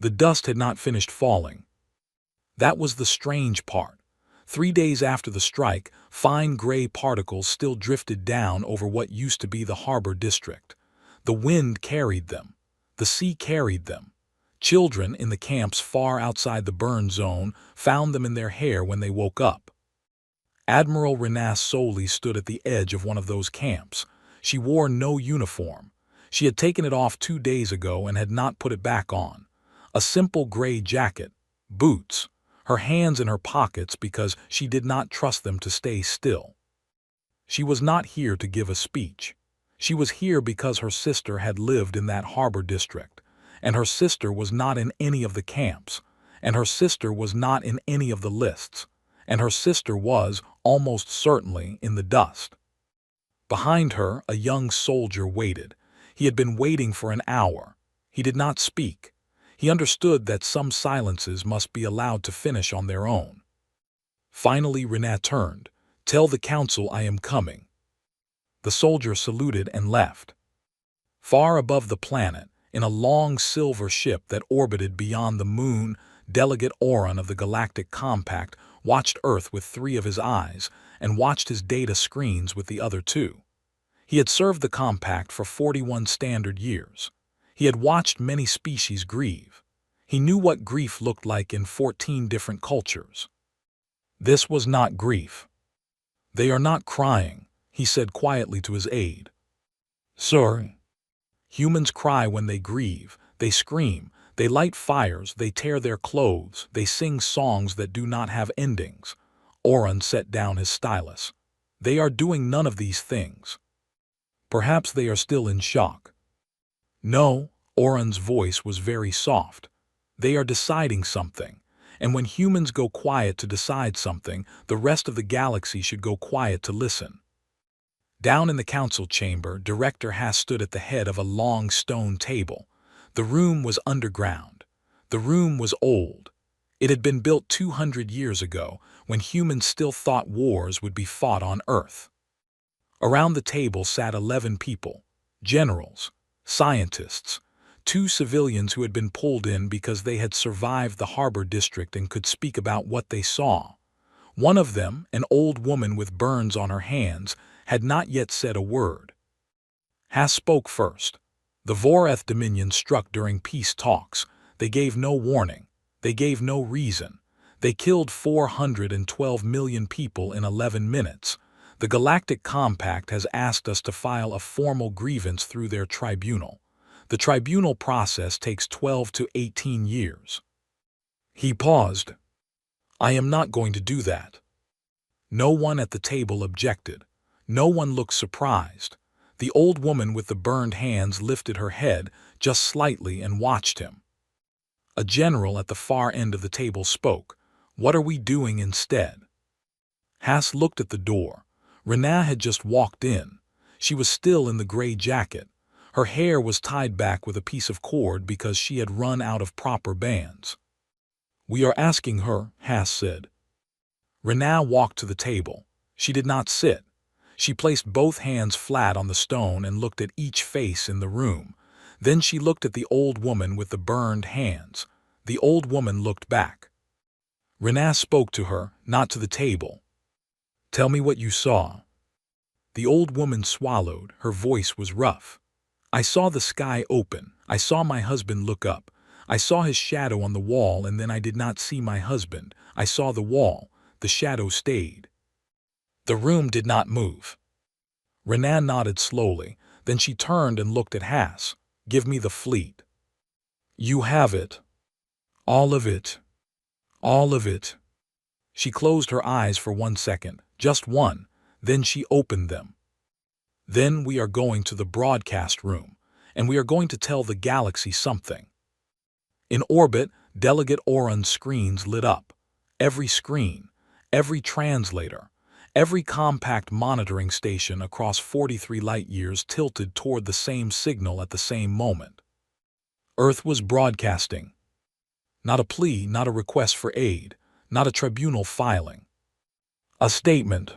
The dust had not finished falling. That was the strange part. 3 days after the strike, fine gray particles still drifted down over what used to be the harbor district. The wind carried them. The sea carried them. Children in the camps far outside the burn zone found them in their hair when they woke up. Admiral Renas Soli stood at the edge of one of those camps. She wore no uniform. She had taken it off 2 days ago and had not put it back on. A simple gray jacket, boots, her hands in her pockets because she did not trust them to stay still. She was not here to give a speech. She was here because her sister had lived in that harbor district, and her sister was not in any of the camps, and her sister was not in any of the lists, and her sister was, almost certainly, in the dust. Behind her, a young soldier waited. He had been waiting for an hour. He did not speak. He understood that some silences must be allowed to finish on their own. Finally, Renat turned. "Tell the council I am coming." The soldier saluted and left. Far above the planet, in a long silver ship that orbited beyond the moon, Delegate Oran of the Galactic Compact watched Earth with 3 of his eyes and watched his data screens with the other 2. He had served the Compact for 41 standard years. He had watched many species grieve. He knew what grief looked like in 14 different cultures. This was not grief. "They are not crying," he said quietly to his aide. "Sir." Humans cry when they grieve. They scream. They light fires. They tear their clothes. They sing songs that do not have endings. Oran set down his stylus. "They are doing none of these things. Perhaps they are still in shock." "No," Oran's voice was very soft. "They are deciding something. And when humans go quiet to decide something, the rest of the galaxy should go quiet to listen." Down in the council chamber, Director Haas stood at the head of a long stone table. The room was underground. The room was old. It had been built 200 years ago, when humans still thought wars would be fought on Earth. Around the table sat 11 people, generals, scientists, 2 civilians who had been pulled in because they had survived the harbor district and could speak about what they saw. One of them, an old woman with burns on her hands, had not yet said a word. Haas spoke first. "The Voreth Dominion struck during peace talks. They gave no warning. They gave no reason. They killed 412 million people in 11 minutes. The Galactic Compact has asked us to file a formal grievance through their tribunal. The tribunal process takes 12 to 18 years. He paused. "I am not going to do that." No one at the table objected. No one looked surprised. The old woman with the burned hands lifted her head just slightly and watched him. A general at the far end of the table spoke. "What are we doing instead?" Haas looked at the door. Renat had just walked in. She was still in the gray jacket. Her hair was tied back with a piece of cord because she had run out of proper bands. "We are asking her," Haas said. Renat walked to the table. She did not sit. She placed both hands flat on the stone and looked at each face in the room. Then she looked at the old woman with the burned hands. The old woman looked back. Renat spoke to her, not to the table. "Tell me what you saw." The old woman swallowed. Her voice was rough. "I saw the sky open. I saw my husband look up. I saw his shadow on the wall, and then I did not see my husband. I saw the wall. The shadow stayed." The room did not move. Renat nodded slowly. Then she turned and looked at Haas. "Give me the fleet." "You have it. All of it. All of it." She closed her eyes for 1 second. Just one. Then she opened them. "Then we are going to the broadcast room, and we are going to tell the galaxy something." In orbit, Delegate Oran's screens lit up. Every screen, every translator, every compact monitoring station across 43 light-years tilted toward the same signal at the same moment. Earth was broadcasting. Not a plea, not a request for aid, not a tribunal filing. A statement.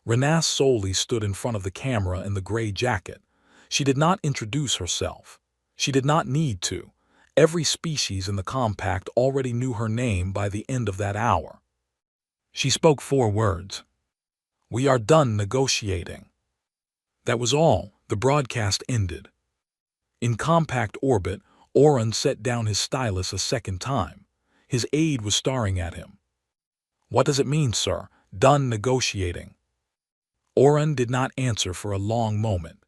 Renat Soli stood in front of the camera in the gray jacket. She did not introduce herself. She did not need to. Every species in the compact already knew her name by the end of that hour. She spoke 4 words. "We are done negotiating." That was all. The broadcast ended. In compact orbit, Oren set down his stylus a second time. His aide was staring at him. "What does it mean, sir? Done negotiating?" Oren did not answer for a long moment.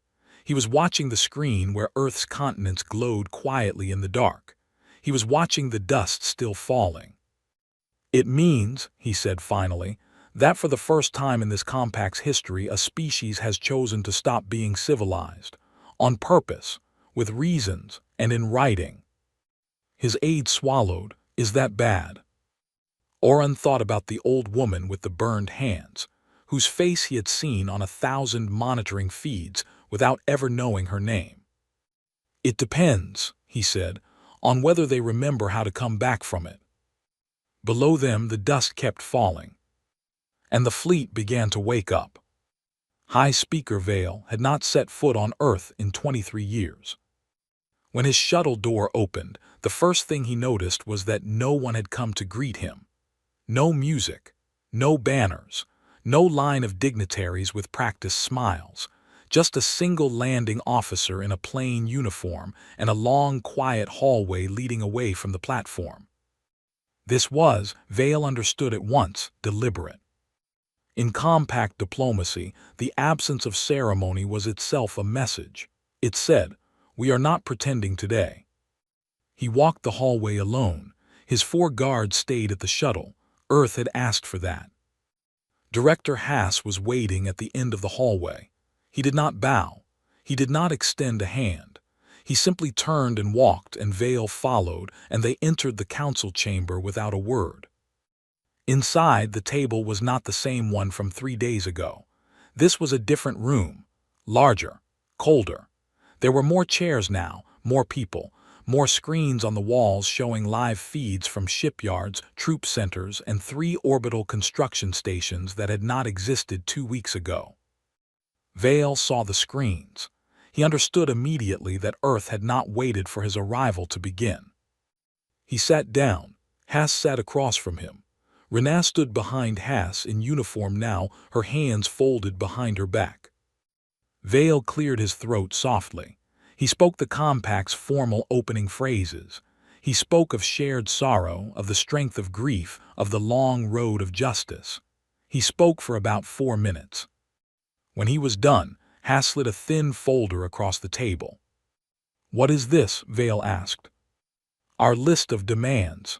He was watching the screen where Earth's continents glowed quietly in the dark. He was watching the dust still falling. "It means," he said finally, "that for the first time in this compact's history a species has chosen to stop being civilized. On purpose, with reasons, and in writing." His aide swallowed. "Is that bad?" Oren thought about the old woman with the burned hands, whose face he had seen on 1,000 monitoring feeds without ever knowing her name. "It depends," he said, "on whether they remember how to come back from it." Below them the dust kept falling, and the fleet began to wake up. High Speaker Vale had not set foot on Earth in 23 years. When his shuttle door opened, the first thing he noticed was that no one had come to greet him. No music, no banners, no line of dignitaries with practiced smiles, just a single landing officer in a plain uniform and a long, quiet hallway leading away from the platform. This was, Vale understood at once, deliberate. In compact diplomacy, the absence of ceremony was itself a message. It said, "We are not pretending today." He walked the hallway alone. His 4 guards stayed at the shuttle. Earth had asked for that. Director Haas was waiting at the end of the hallway. He did not bow. He did not extend a hand. He simply turned and walked, and Vale followed, and they entered the council chamber without a word. Inside, the table was not the same one from 3 days ago. This was a different room, larger, colder. There were more chairs now, more people, more screens on the walls showing live feeds from shipyards, troop centers, and 3 orbital construction stations that had not existed 2 weeks ago. Vale saw the screens. He understood immediately that Earth had not waited for his arrival to begin. He sat down. Haas sat across from him. Renée stood behind Haas in uniform now, her hands folded behind her back. Vale cleared his throat softly. He spoke the compact's formal opening phrases. He spoke of shared sorrow, of the strength of grief, of the long road of justice. He spoke for about 4 minutes. When he was done, Haas slid a thin folder across the table. "What is this?" Vale asked. "Our list of demands."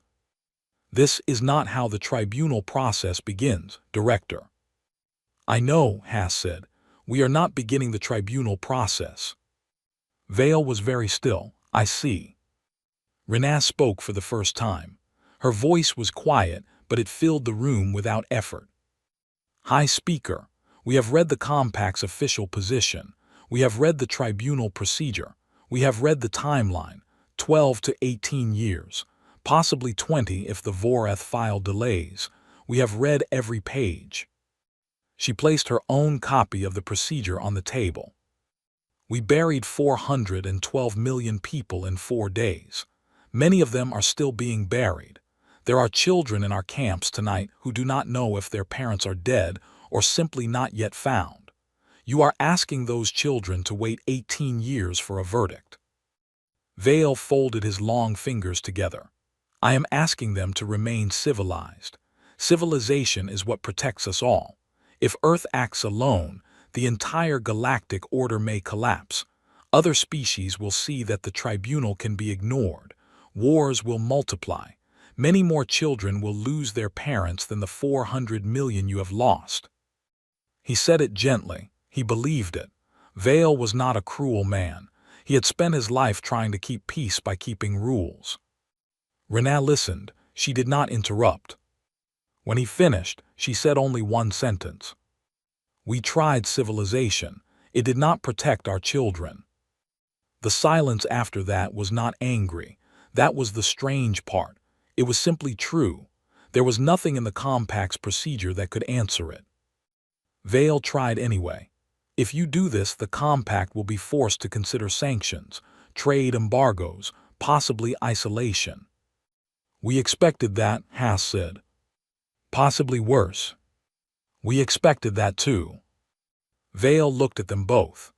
"This is not how the tribunal process begins, Director." "I know," Haas said. "We are not beginning the tribunal process." Vale was very still. "I see." Renée spoke for the first time. Her voice was quiet, but it filled the room without effort. "High Speaker, we have read the compact's official position. We have read the tribunal procedure. We have read the timeline, 12 to 18 years, possibly 20 if the Vorath file delays. We have read every page." She placed her own copy of the procedure on the table. "We buried 412 million people in 4 days. Many of them are still being buried. There are children in our camps tonight who do not know if their parents are dead or simply not yet found. You are asking those children to wait 18 years for a verdict." Vale folded his long fingers together. "I am asking them to remain civilized. Civilization is what protects us all. If Earth acts alone, the entire galactic order may collapse. Other species will see that the tribunal can be ignored. Wars will multiply. Many more children will lose their parents than the 400 million you have lost." He said it gently. He believed it. Vale was not a cruel man. He had spent his life trying to keep peace by keeping rules. Renée listened. She did not interrupt. When he finished, she said only one sentence. "We tried civilization. It did not protect our children." The silence after that was not angry. That was the strange part. It was simply true. There was nothing in the compact's procedure that could answer it. Vale tried anyway. "If you do this, the compact will be forced to consider sanctions, trade embargoes, possibly isolation. We expected that, Haas said. Possibly worse. We expected that too. Vale looked at them both.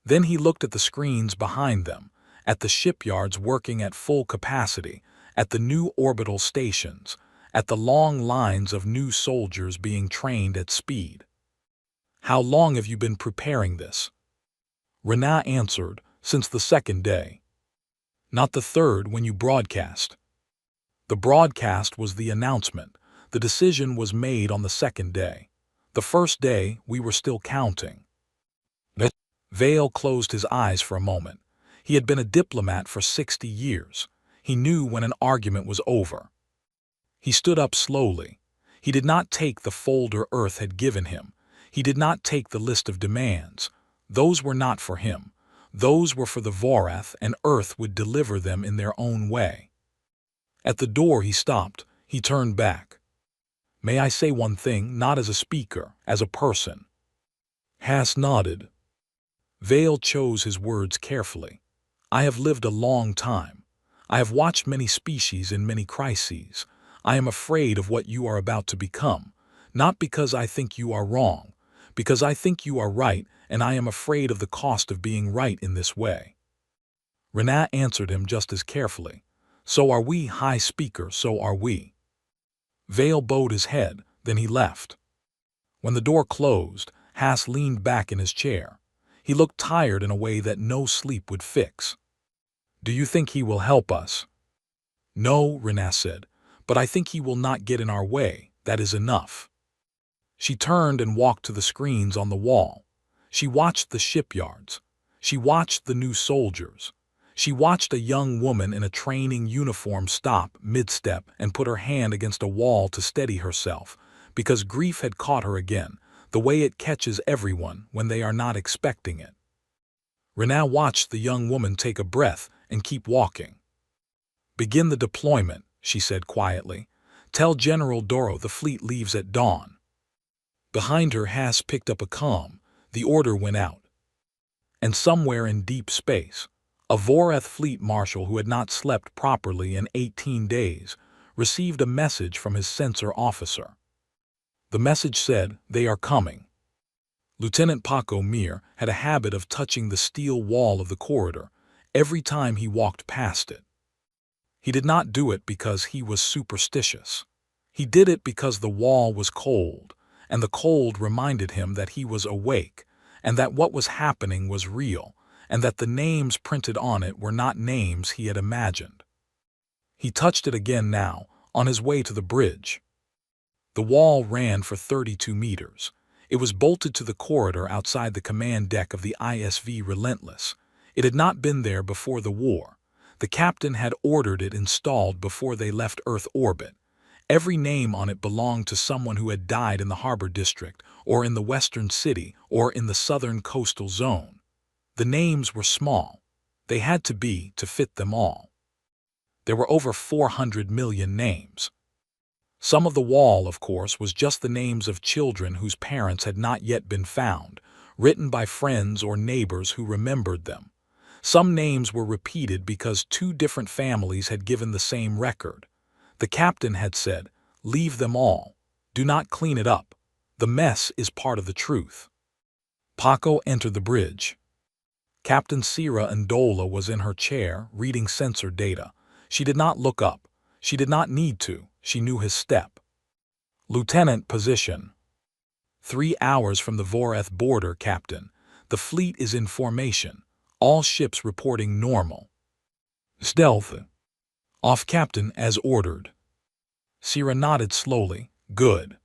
Then he looked at the screens behind them, at the shipyards working at full capacity, at the new orbital stations, at the long lines of new soldiers being trained at speed. How long have you been preparing this? Renat answered, since the second day. Not the third when you broadcast. The broadcast was the announcement. The decision was made on the second day. The first day, we were still counting. Vale closed his eyes for a moment. He had been a diplomat for 60 years. He knew when an argument was over. He stood up slowly. He did not take the folder Earth had given him. He did not take the list of demands. Those were not for him. Those were for the Vorath, and Earth would deliver them in their own way. At the door he stopped. He turned back. May I say one thing, not as a speaker, as a person? Haas nodded. Vale chose his words carefully. I have lived a long time. I have watched many species in many crises. I am afraid of what you are about to become, not because I think you are wrong, because I think you are right, and I am afraid of the cost of being right in this way. Renat answered him just as carefully. So are we, High Speaker, so are we. Vale bowed his head, then he left. When the door closed, Haas leaned back in his chair. He looked tired in a way that no sleep would fix. Do you think he will help us? No, Renat said, but I think he will not get in our way. That is enough. She turned and walked to the screens on the wall. She watched the shipyards. She watched the new soldiers. She watched a young woman in a training uniform stop mid-step and put her hand against a wall to steady herself, because grief had caught her again, the way it catches everyone when they are not expecting it. Renat watched the young woman take a breath and keep walking. Begin the deployment, she said quietly. Tell General Doro the fleet leaves at dawn. Behind her, Haas picked up a comm. The order went out. And somewhere in deep space, a Vorath fleet marshal who had not slept properly in 18 days received a message from his sensor officer. The message said, they are coming. Lieutenant Paco Mir had a habit of touching the steel wall of the corridor every time he walked past it. He did not do it because he was superstitious. He did it because the wall was cold, and the cold reminded him that he was awake, and that what was happening was real, and that the names printed on it were not names he had imagined. He touched it again now, on his way to the bridge. The wall ran for 32 meters. It was bolted to the corridor outside the command deck of the ISV Relentless. It had not been there before the war. The captain had ordered it installed before they left Earth orbit. Every name on it belonged to someone who had died in the harbor district, or in the western city, or in the southern coastal zone. The names were small. They had to be to fit them all. There were over 400 million names. Some of the wall, of course, was just the names of children whose parents had not yet been found, written by friends or neighbors who remembered them. Some names were repeated because two different families had given the same record. The captain had said, leave them all. Do not clean it up. The mess is part of the truth. Paco entered the bridge. Captain Sira Ndola was in her chair, reading sensor data. She did not look up. She did not need to. She knew his step. Lieutenant, position. 3 hours from the Vorath border, Captain. The fleet is in formation. All ships reporting normal. Stealth. Off, Captain, as ordered. Sira nodded slowly. Good.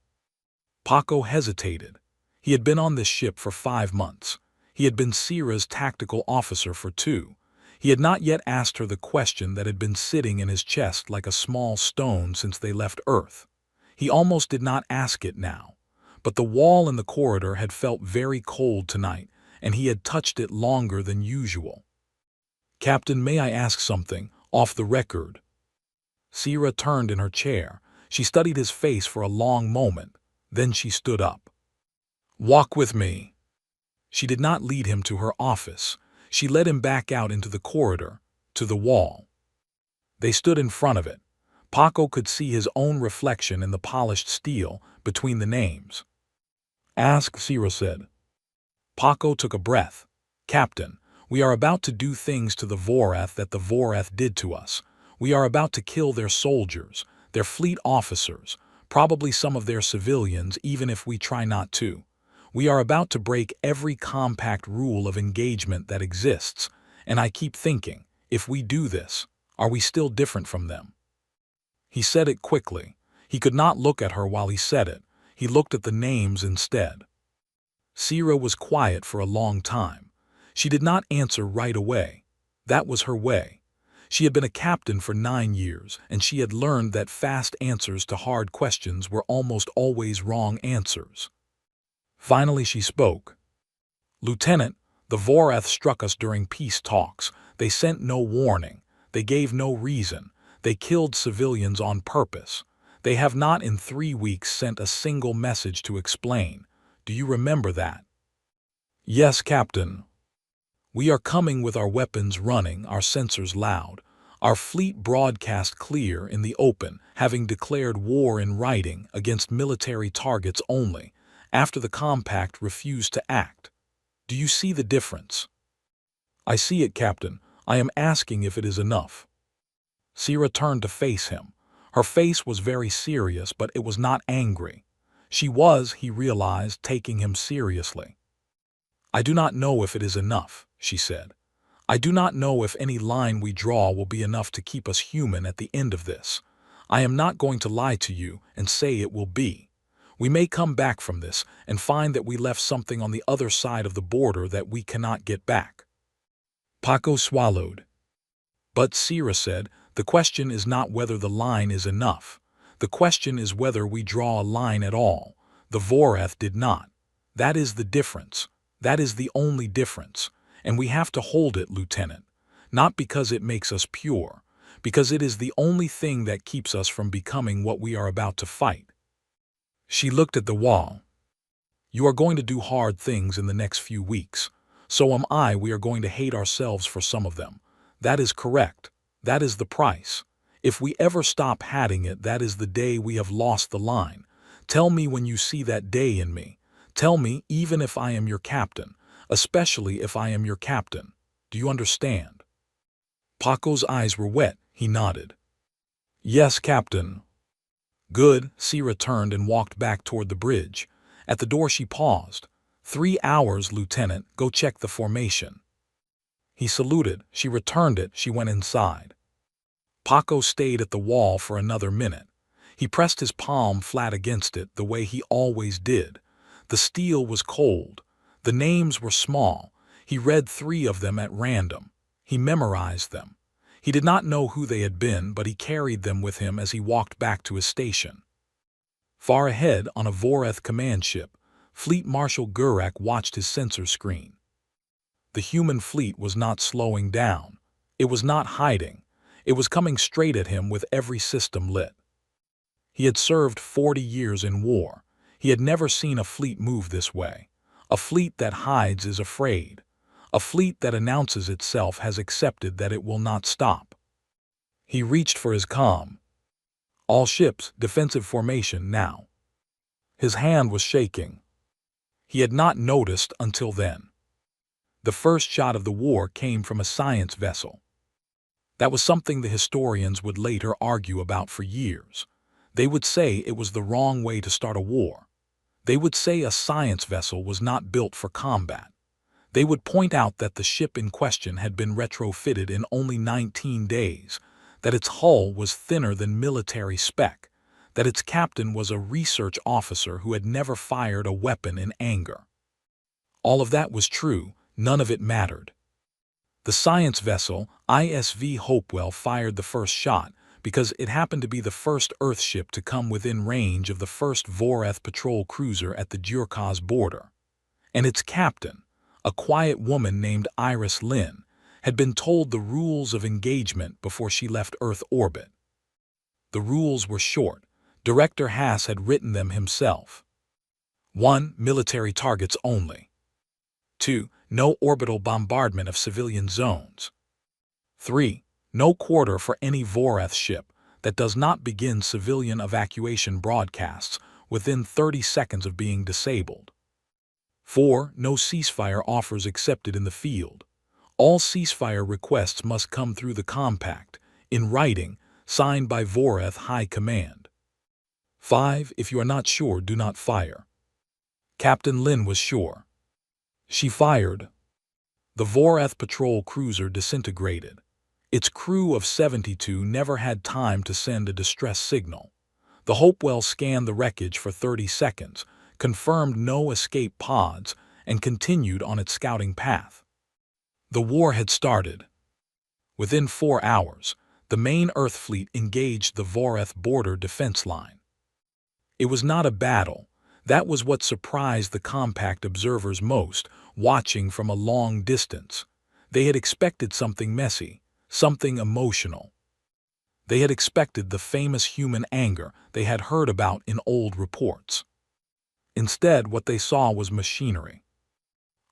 Paco hesitated. He had been on this ship for 5 months. He had been Sira's tactical officer for 2. He had not yet asked her the question that had been sitting in his chest like a small stone since they left Earth. He almost did not ask it now. But the wall in the corridor had felt very cold tonight, and he had touched it longer than usual. Captain, may I ask something, off the record? Sira turned in her chair. She studied his face for a long moment. Then she stood up. Walk with me. She did not lead him to her office. She led him back out into the corridor, to the wall. They stood in front of it. Paco could see his own reflection in the polished steel between the names. "Ask," Sira said. Paco took a breath. "Captain, we are about to do things to the Vorath that the Vorath did to us. We are about to kill their soldiers, their fleet officers, probably some of their civilians, even if we try not to. We are about to break every compact rule of engagement that exists, and I keep thinking, if we do this, are we still different from them?" He said it quickly. He could not look at her while he said it. He looked at the names instead. Sira was quiet for a long time. She did not answer right away. That was her way. She had been a captain for 9 years, and she had learned that fast answers to hard questions were almost always wrong answers. Finally she spoke. "Lieutenant, the Vorath struck us during peace talks. They sent no warning. They gave no reason. They killed civilians on purpose. They have not in 3 weeks sent a single message to explain. Do you remember that?" "Yes, Captain. We are coming with our weapons running, our sensors loud, our fleet broadcast clear in the open, having declared war in writing against military targets only, after the compact refused to act. Do you see the difference?" "I see it, Captain. I am asking if it is enough." Sira turned to face him. Her face was very serious, but it was not angry. She was, he realized, taking him seriously. "I do not know if it is enough," she said. "I do not know if any line we draw will be enough to keep us human at the end of this. I am not going to lie to you and say it will be. We may come back from this and find that we left something on the other side of the border that we cannot get back." Paco swallowed. "But," Sira said, "the question is not whether the line is enough. The question is whether we draw a line at all. The Vorath did not. That is the difference. That is the only difference. And we have to hold it, Lieutenant. Not because it makes us pure, because it is the only thing that keeps us from becoming what we are about to fight." She looked at the wall. "You are going to do hard things in the next few weeks. So am I. We are going to hate ourselves for some of them. That is correct. That is the price. If we ever stop hating it, that is the day we have lost the line. Tell me when you see that day in me. Tell me, even if I am your captain, especially if I am your captain. Do you understand?" Paco's eyes were wet. He nodded. "Yes, Captain." "Good." Sira turned and walked back toward the bridge. At the door she paused. 3 hours, Lieutenant. Go check the formation." He saluted. She returned it. She went inside. Paco stayed at the wall for another minute. He pressed his palm flat against it the way he always did. The steel was cold. The names were small. He read 3 of them at random. He memorized them. He did not know who they had been, but he carried them with him as he walked back to his station. Far ahead, on a Vorath command ship, Fleet Marshal Gurak watched his sensor screen. The human fleet was not slowing down. It was not hiding. It was coming straight at him with every system lit. He had served 40 years in war. He had never seen a fleet move this way. A fleet that hides is afraid. A fleet that announces itself has accepted that it will not stop. He reached for his comm. "All ships, defensive formation now." His hand was shaking. He had not noticed until then. The first shot of the war came from a science vessel. That was something the historians would later argue about for years. They would say it was the wrong way to start a war. They would say a science vessel was not built for combat. They would point out that the ship in question had been retrofitted in only 19 days, that its hull was thinner than military spec, that its captain was a research officer who had never fired a weapon in anger. All of that was true. None of it mattered. The science vessel, ISV Hopewell, fired the first shot because it happened to be the first Earthship to come within range of the first Vorath patrol cruiser at the Jurkaz border. And its captain, a quiet woman named Iris Lynn, had been told the rules of engagement before she left Earth orbit. The rules were short. Director Haas had written them himself. 1. Military targets only. 2. No orbital bombardment of civilian zones. 3. No quarter for any Voreth ship that does not begin civilian evacuation broadcasts within 30 seconds of being disabled. 4. No ceasefire offers accepted in the field. All ceasefire requests must come through the compact, in writing, signed by Voreth High Command. 5. If you are not sure, do not fire. Captain Lin was sure. She fired. The Voreth patrol cruiser disintegrated. Its crew of 72 never had time to send a distress signal. The Hopewell scanned the wreckage for 30 seconds, confirmed no escape pods, and continued on its scouting path. The war had started. Within 4 hours, the main Earth fleet engaged the Voreth border defense line. It was not a battle. That was what surprised the compact observers most, watching from a long distance. They had expected something messy, something emotional. They had expected the famous human anger they had heard about in old reports. Instead, what they saw was machinery.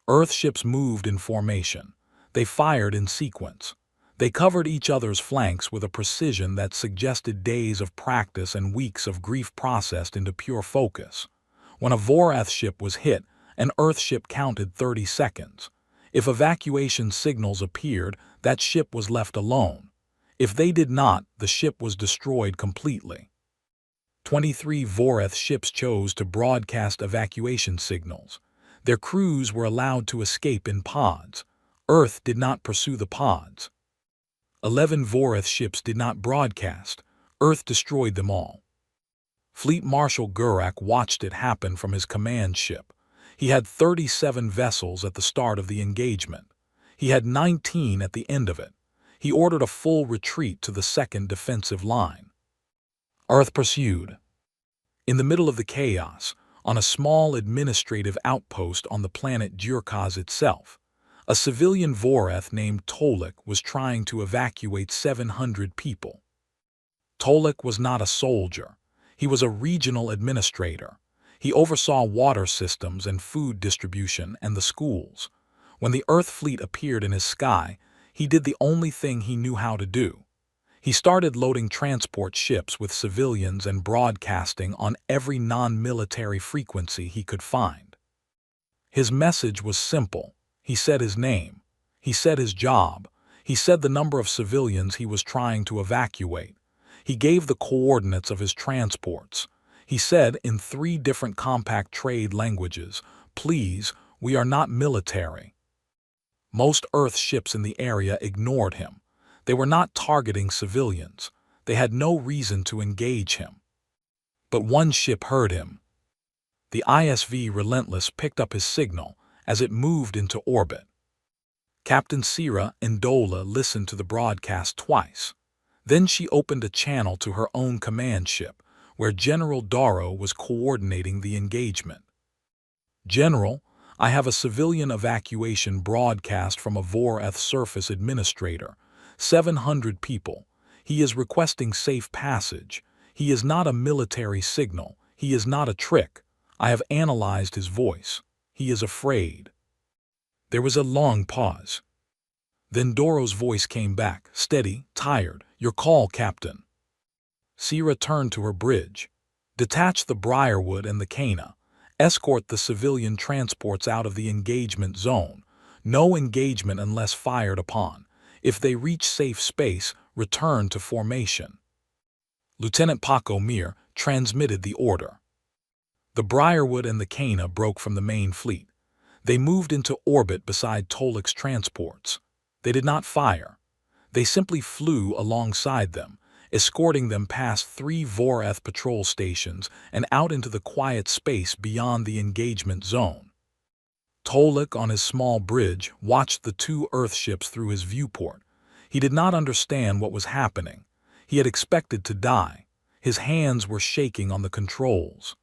Earth ships moved in formation. They fired in sequence. They covered each other's flanks with a precision that suggested days of practice and weeks of grief processed into pure focus. When a Voreth ship was hit, an Earth ship counted 30 seconds. If evacuation signals appeared, that ship was left alone. If they did not, the ship was destroyed completely. 23 Voreth ships chose to broadcast evacuation signals. Their crews were allowed to escape in pods. Earth did not pursue the pods. 11 Voreth ships did not broadcast. Earth destroyed them all. Fleet Marshal Gurak watched it happen from his command ship. He had 37 vessels at the start of the engagement. He had 19 at the end of it. He ordered a full retreat to the second defensive line. Earth pursued. In the middle of the chaos, on a small administrative outpost on the planet Djurkaz itself, a civilian Voreth named Tolik was trying to evacuate 700 people. Tolik was not a soldier. He was a regional administrator. He oversaw water systems and food distribution and the schools. When the Earth fleet appeared in his sky, he did the only thing he knew how to do. He started loading transport ships with civilians and broadcasting on every non-military frequency he could find. His message was simple. He said his name. He said his job. He said the number of civilians he was trying to evacuate. He gave the coordinates of his transports. He said in 3 different compact trade languages, "Please, we are not military." Most Earth ships in the area ignored him. They were not targeting civilians. They had no reason to engage him. But one ship heard him. The ISV Relentless picked up his signal as it moved into orbit. Captain Sira Ndola listened to the broadcast twice. Then she opened a channel to her own command ship, where General Darrow was coordinating the engagement. "General, I have a civilian evacuation broadcast from a Voreth surface administrator. 700 people. He is requesting safe passage. He is not a military signal. He is not a trick. I have analyzed his voice. He is afraid." There was a long pause. Then Doro's voice came back, steady, tired. "Your call, Captain." Sira turned to her bridge. "Detach the Briarwood and the Cana. Escort the civilian transports out of the engagement zone. No engagement unless fired upon. If they reach safe space, return to formation." Lieutenant Paco Mir transmitted the order. The Briarwood and the Cana broke from the main fleet. They moved into orbit beside Tolik's transports. They did not fire. They simply flew alongside them, escorting them past 3 Voreth patrol stations and out into the quiet space beyond the engagement zone. Tolik, on his small bridge, watched the 2 Earth ships through his viewport. He did not understand what was happening. He had expected to die. His hands were shaking on the controls.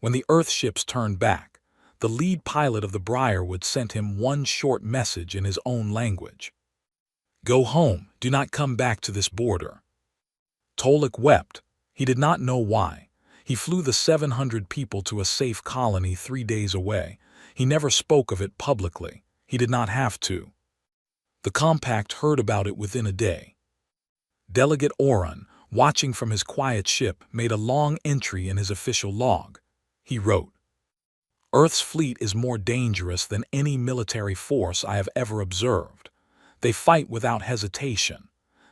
When the Earth ships turned back, the lead pilot of the Briarwood sent him one short message in his own language. "Go home. Do not come back to this border." Tolik wept. He did not know why. He flew the 700 people to a safe colony 3 days away. He never spoke of it publicly. He did not have to. The compact heard about it within a day. Delegate Oran, watching from his quiet ship, made a long entry in his official log. He wrote, "Earth's fleet is more dangerous than any military force I have ever observed. They fight without hesitation.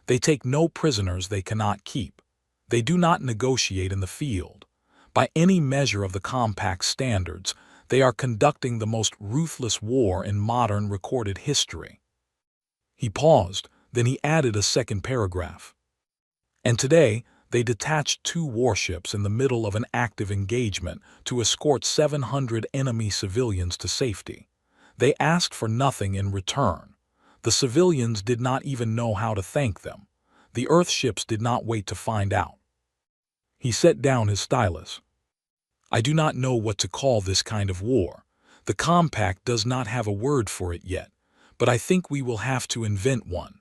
They take no prisoners they cannot keep. They do not negotiate in the field. By any measure of the Compact's standards, they are conducting the most ruthless war in modern recorded history." He paused, then he added a second paragraph. "And today, they detached 2 warships in the middle of an active engagement to escort 700 enemy civilians to safety. They asked for nothing in return. The civilians did not even know how to thank them. The Earth ships did not wait to find out." He set down his stylus. "I do not know what to call this kind of war. The Compact does not have a word for it yet, but I think we will have to invent one."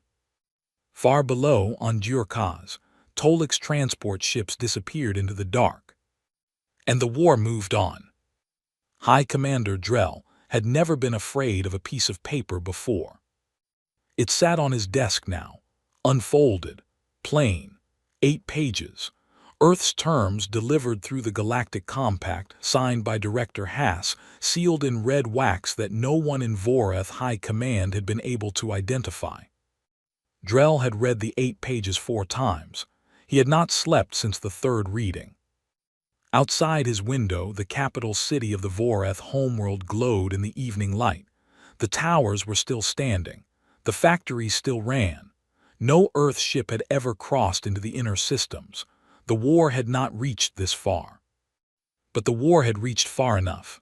Far below, on Durkaz, Tolik's transport ships disappeared into the dark. And the war moved on. High Commander Drell had never been afraid of a piece of paper before. It sat on his desk now, unfolded, plain, 8 pages. Earth's terms delivered through the Galactic Compact, signed by Director Haas, sealed in red wax that no one in Voreth High Command had been able to identify. Drell had read the 8 pages 4 times. He had not slept since the 3rd reading. Outside his window, the capital city of the Voreth homeworld glowed in the evening light. The towers were still standing. The factories still ran. No Earth ship had ever crossed into the inner systems. The war had not reached this far. But the war had reached far enough.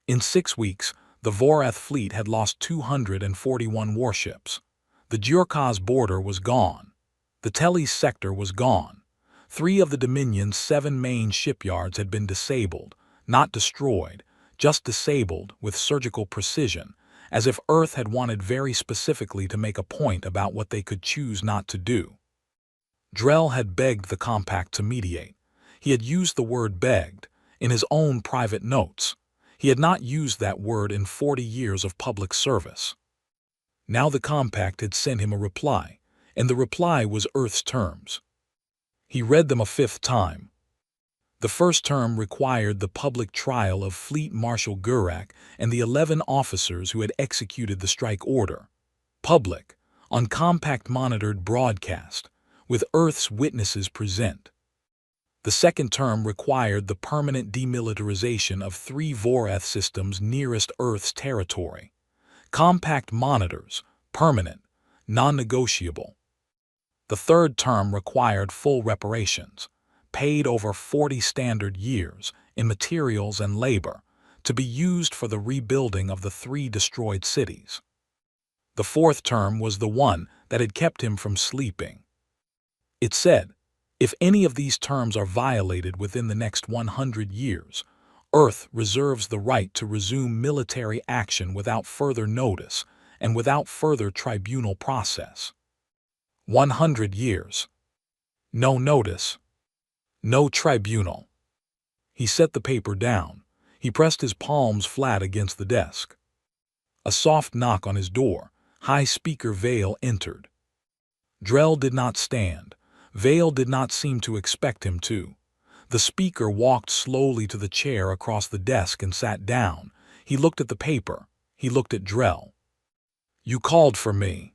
In 6 weeks, the Voreth fleet had lost 241 warships. The Durkaz border was gone. The Teles sector was gone. 3 of the Dominion's 7 main shipyards had been disabled, not destroyed, just disabled with surgical precision, as if Earth had wanted very specifically to make a point about what they could choose not to do. Drell had begged the Compact to mediate. He had used the word begged in his own private notes. He had not used that word in 40 years of public service. Now the Compact had sent him a reply, and the reply was Earth's terms. He read them a 5th time. The first term required the public trial of Fleet Marshal Gurak and the 11 officers who had executed the strike order. Public, on Compact-monitored broadcast, with Earth's witnesses present. The second term required the permanent demilitarization of 3 Voreth systems nearest Earth's territory. Compact monitors, permanent, non-negotiable. The third term required full reparations, paid over 40 standard years in materials and labor, to be used for the rebuilding of the 3 destroyed cities. The fourth term was the one that had kept him from sleeping. It said, if any of these terms are violated within the next 100 years, Earth reserves the right to resume military action without further notice and without further tribunal process. 100 years. No notice. No tribunal. He set the paper down. He pressed his palms flat against the desk. A soft knock on his door. High Speaker Vale entered. Drell did not stand. Vale did not seem to expect him to. The speaker walked slowly to the chair across the desk and sat down. He looked at the paper. He looked at Drell. "You called for me."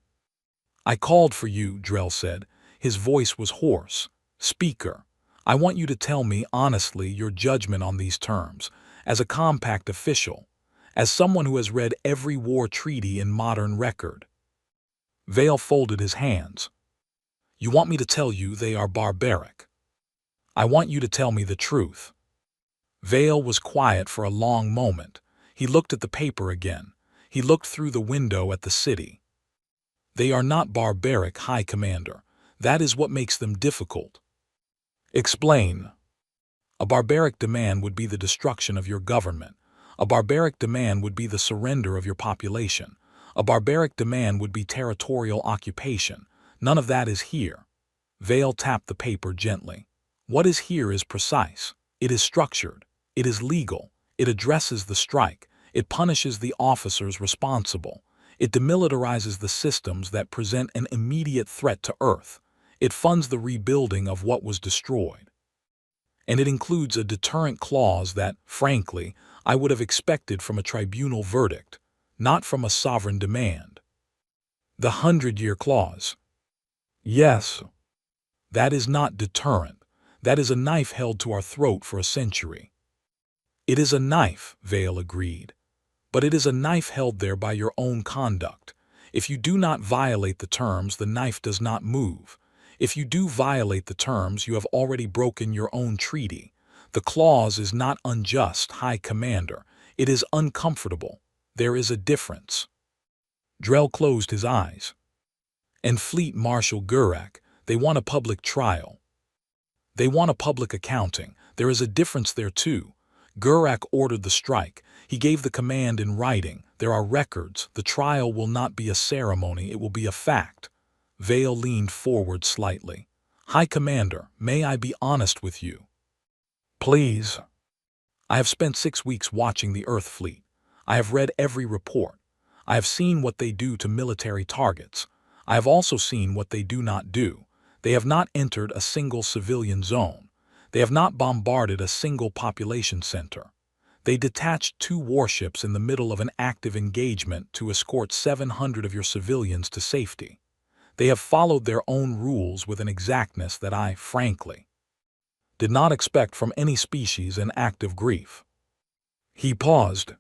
"I called for you," Drell said. His voice was hoarse. "Speaker, I want you to tell me honestly your judgment on these terms, as a Compact official, as someone who has read every war treaty in modern record." Vale folded his hands. "You want me to tell you they are barbaric. I want you to tell me the truth." Vale was quiet for a long moment. He looked at the paper again. He looked through the window at the city. "They are not barbaric, High Commander. That is what makes them difficult." "Explain." "A barbaric demand would be the destruction of your government. A barbaric demand would be the surrender of your population. A barbaric demand would be territorial occupation. None of that is here." Vale tapped the paper gently. "What is here is precise. It is structured. It is legal. It addresses the strike. It punishes the officers responsible. It demilitarizes the systems that present an immediate threat to Earth. It funds the rebuilding of what was destroyed. And it includes a deterrent clause that, frankly, I would have expected from a tribunal verdict, not from a sovereign demand. The 100-year clause. Yes, that is not deterrent. That is a knife held to our throat for a century. It is a knife, Vale agreed. But it is a knife held there by your own conduct. If you do not violate the terms, the knife does not move. If you do violate the terms, you have already broken your own treaty. The clause is not unjust, High Commander. It is uncomfortable. There is a difference. Drell closed his eyes. And Fleet Marshal Gurak, they want a public trial. They want a public accounting. There is a difference there too. Gurak ordered the strike. He gave the command in writing. There are records. The trial will not be a ceremony. It will be a fact. Vale leaned forward slightly. High Commander, may I be honest with you? Please. I have spent 6 weeks watching the Earth fleet. I have read every report. I have seen what they do to military targets. I have also seen what they do not do. They have not entered a single civilian zone. They have not bombarded a single population center. They detached 2 warships in the middle of an active engagement to escort 700 of your civilians to safety. They have followed their own rules with an exactness that I, frankly, did not expect from any species in active grief. He paused.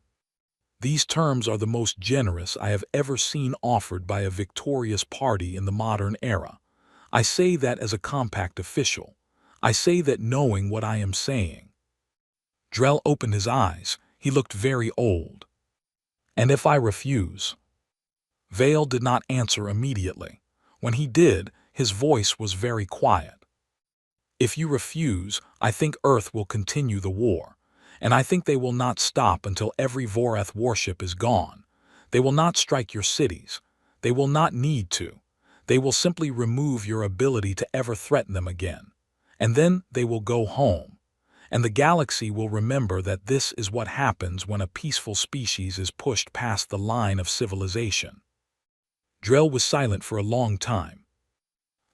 These terms are the most generous I have ever seen offered by a victorious party in the modern era. I say that as a compact official. I say that knowing what I am saying. Drell opened his eyes. He looked very old. And if I refuse? Vale did not answer immediately. When he did, his voice was very quiet. If you refuse, I think Earth will continue the war. And I think they will not stop until every Vorath warship is gone. They will not strike your cities. They will not need to. They will simply remove your ability to ever threaten them again. And then they will go home. And the galaxy will remember that this is what happens when a peaceful species is pushed past the line of civilization. Drell was silent for a long time.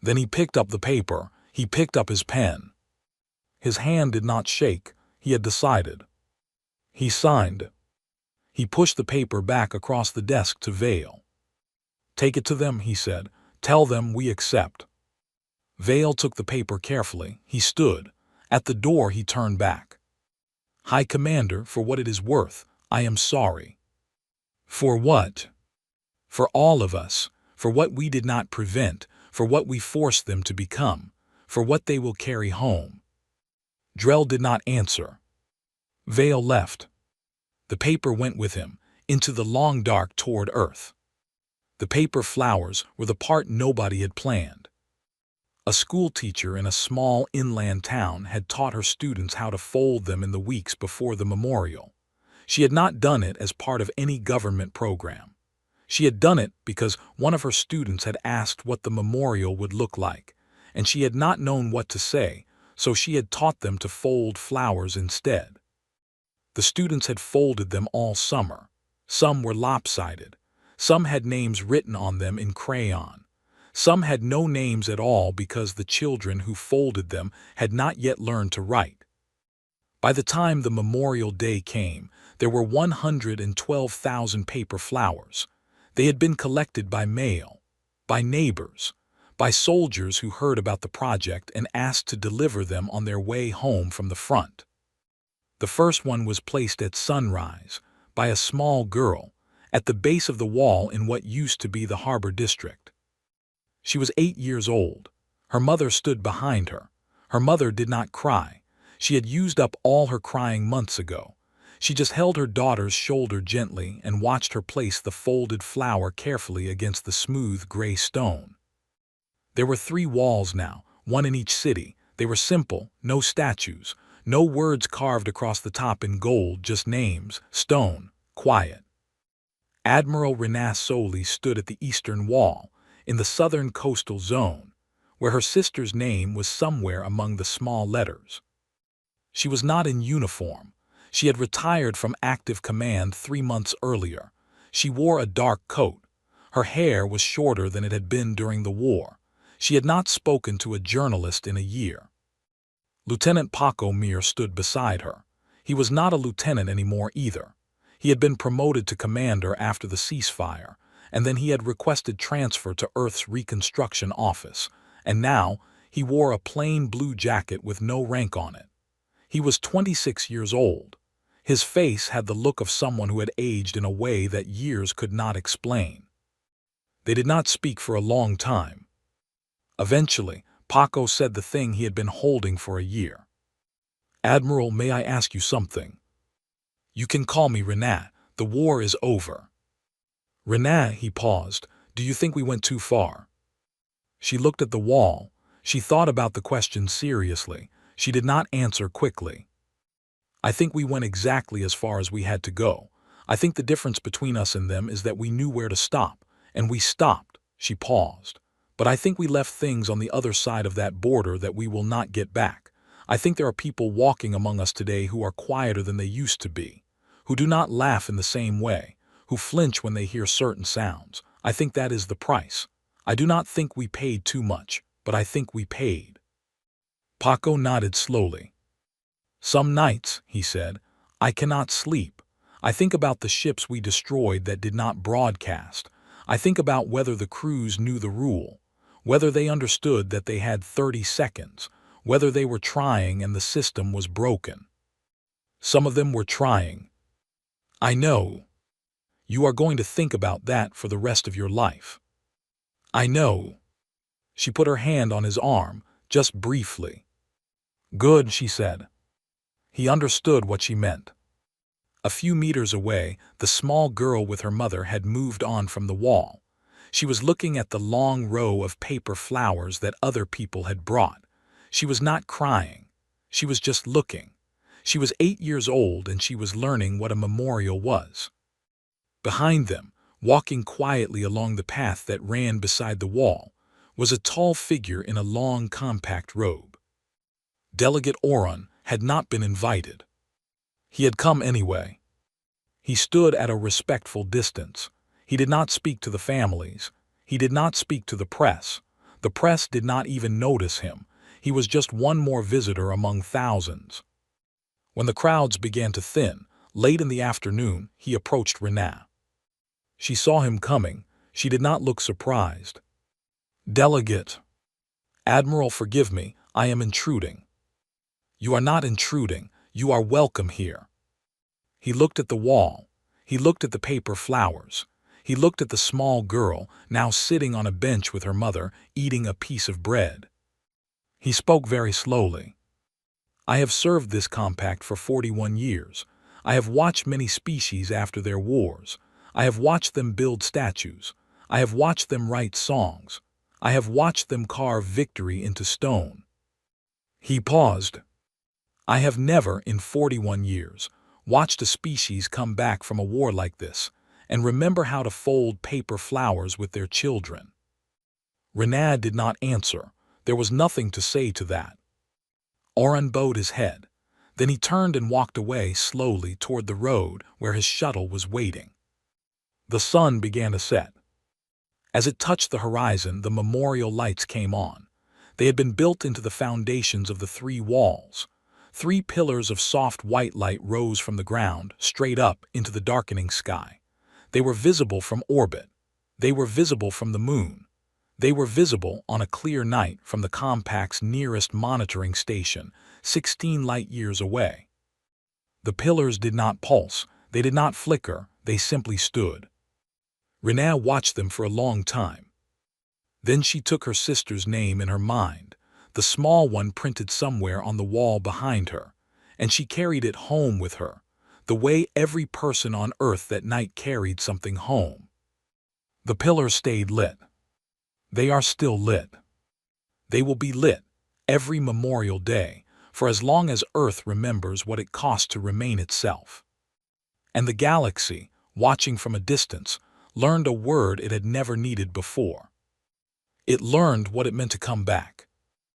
Then he picked up the paper. He picked up his pen. His hand did not shake. He had decided. He signed. He pushed the paper back across the desk to Vale. Take it to them, he said. Tell them we accept. Vale took the paper carefully. He stood. At the door he turned back. High Commander, for what it is worth, I am sorry. For what? For all of us. For what we did not prevent. For what we forced them to become. For what they will carry home. Drell did not answer. Vale left. The paper went with him, into the long dark toward Earth. The paper flowers were the part nobody had planned. A schoolteacher in a small inland town had taught her students how to fold them in the weeks before the memorial. She had not done it as part of any government program. She had done it because one of her students had asked what the memorial would look like, and she had not known what to say, so she had taught them to fold flowers instead. The students had folded them all summer. Some were lopsided. Some had names written on them in crayon. Some had no names at all because the children who folded them had not yet learned to write. By the time the Memorial Day came, there were 112,000 paper flowers. They had been collected by mail, by neighbors, by soldiers who heard about the project and asked to deliver them on their way home from the front. The first one was placed at sunrise, by a small girl, at the base of the wall in what used to be the harbor district. She was 8 years old. Her mother stood behind her. Her mother did not cry. She had used up all her crying months ago. She just held her daughter's shoulder gently and watched her place the folded flower carefully against the smooth gray stone. There were 3 walls now, one in each city. They were simple, no statues, no words carved across the top in gold, just names, stone, quiet. Admiral Renas Soli stood at the eastern wall, in the southern coastal zone, where her sister's name was somewhere among the small letters. She was not in uniform. She had retired from active command 3 months earlier. She wore a dark coat. Her hair was shorter than it had been during the war. She had not spoken to a journalist in a year. Lieutenant Paco Mir stood beside her. He was not a lieutenant anymore either. He had been promoted to commander after the ceasefire, and then he had requested transfer to Earth's reconstruction office, and now he wore a plain blue jacket with no rank on it. He was 26 years old. His face had the look of someone who had aged in a way that years could not explain. They did not speak for a long time. Eventually, Paco said the thing he had been holding for a year. "Admiral, may I ask you something?" "You can call me Renat. The war is over." "Renat," he paused, "do you think we went too far?" She looked at the wall. She thought about the question seriously. She did not answer quickly. "I think we went exactly as far as we had to go. I think the difference between us and them is that we knew where to stop, and we stopped." She paused. "But I think we left things on the other side of that border that we will not get back. I think there are people walking among us today who are quieter than they used to be, who do not laugh in the same way, who flinch when they hear certain sounds. I think that is the price. I do not think we paid too much, but I think we paid." Paco nodded slowly. "Some nights," he said, "I cannot sleep. I think about the ships we destroyed that did not broadcast. I think about whether the crews knew the rule, whether they understood that they had 30 seconds, whether they were trying and the system was broken. Some of them were trying. I know. You are going to think about that for the rest of your life. I know." She put her hand on his arm, just briefly. "Good," she said. He understood what she meant. A few meters away, the small girl with her mother had moved on from the wall. She was looking at the long row of paper flowers that other people had brought. She was not crying. She was just looking. She was 8 years old and she was learning what a memorial was. Behind them, walking quietly along the path that ran beside the wall, was a tall figure in a long, compact robe. Delegate Oron had not been invited. He had come anyway. He stood at a respectful distance. He did not speak to the families. He did not speak to the press. The press did not even notice him. He was just one more visitor among thousands. When the crowds began to thin, late in the afternoon, he approached Renat. She saw him coming. She did not look surprised. "Delegate." "Admiral, forgive me, I am intruding." "You are not intruding. You are welcome here." He looked at the wall. He looked at the paper flowers. He looked at the small girl, now sitting on a bench with her mother, eating a piece of bread. He spoke very slowly. "I have served this compact for 41 years. I have watched many species after their wars. I have watched them build statues. I have watched them write songs. I have watched them carve victory into stone." He paused. "I have never, in 41 years, watched a species come back from a war like this and remember how to fold paper flowers with their children." Renat did not answer. There was nothing to say to that. Oren bowed his head. Then he turned and walked away slowly toward the road where his shuttle was waiting. The sun began to set. As it touched the horizon, the memorial lights came on. They had been built into the foundations of the 3 walls. 3 pillars of soft white light rose from the ground, straight up into the darkening sky. They were visible from orbit. They were visible from the moon. They were visible on a clear night from the compact's nearest monitoring station, 16 light-years away. The pillars did not pulse. They did not flicker. They simply stood. Renat watched them for a long time. Then she took her sister's name in her mind, the small one printed somewhere on the wall behind her, and she carried it home with her, the way every person on Earth that night carried something home. The pillars stayed lit. They are still lit. They will be lit every Memorial Day, for as long as Earth remembers what it cost to remain itself. And the galaxy, watching from a distance, learned a word it had never needed before. It learned what it meant to come back.